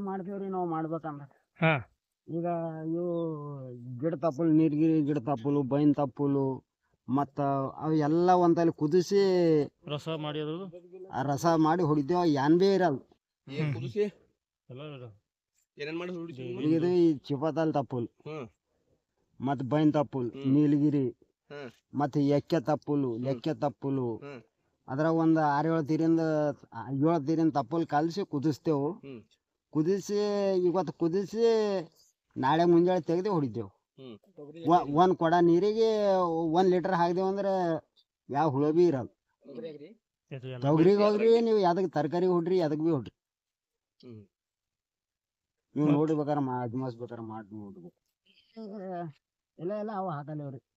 ಮಾಡ್ತೀವ್ರಿ ನಾವ್ ಮಾಡ್ಬೇಕಂದ್ರ ಹಾ ಈಗ ಇವು ಗಿಡ ತಪ್ಪಲು ನೀರ್ಗಿರಿ ಗಿಡ ತಪ್ಪಲು ಬೈನ್ ತಪ್ಪಲು ಮತ್ತ ಅವು ಎಲ್ಲ ಒಂದಲ್ಲಿ ಕುದಿಸಿ ರಸ ಮಾಡಿ ಅದು ಆ ರಸ ಮಾಡಿ ಹೊಡಿತೇವ ಏನ್ ಬೇ ಇರಲ್ಲ ಕುದಿಸಿ ಎಲ್ಲ ಏನೇನ್ ಮಾಡಿ ಹುಡುಗಿ ಇದು ಈ ಚಿಪತಾಲ್ ತಪ್ಪಲ್ ಹ್ಮ್ ಮತ್ ಬೈನ್ ತಪ್ಪಲ್ ನೀಲಗಿರಿ ಹ್ಮ್ ಮತ್ತೆ ಎಕ್ಕೆ ತಪ್ಪಲು ಲೆಕ್ಕೆ ತಪ್ಪಲು ಹ್ಮ್ ಅದ್ರಾಗ ಒಂದು 6-7 ತೀರಿಂದ 7 ತೀರಿಂದ ತಪ್ಪಲ್ ಕಲಸಿ ಕುದಿಸ್ತೇವು. ಹ್ಮ್ ಕುದಿಸಿ ಇವತ್ತು ಕುದಿಸಿ ನಾಳೆ ಮುಂಜಾನೆ ತೆಗೆದು ಹೊಡಿತೇವು. ಹ್ಮ್ ಒಂದ್ ಕೊಡ ನೀರಿಗೆ 1 ಲೀಟರ್ ಹಾಕ್ದೇವು ಅಂದ್ರೆ ಯಾವ ಹುಳ ಬಿ ಇರಲ್ಲ. ತೊಗರಿಗೆ ಹೋಗ್ರಿ ನೀವು ಯಾವ್ದಕ್ ತರಕಾರಿ ಹೊಡ್ರಿ ಅದಕ್ಕೆ ಬಿ ಹೊಡ್ರಿ. ಹ್ಮ್ ನೀವು ನೋಡ್ಬೇಕಾರ ಅಜ್ಮಾಸ್ಬೇಕಾರ ಮಾಡಿ ನೋಡ್ಬೇಕು. ಎಲ್ಲ ಅವ ಹಾಕಲ್ಲೇವ್ರಿ.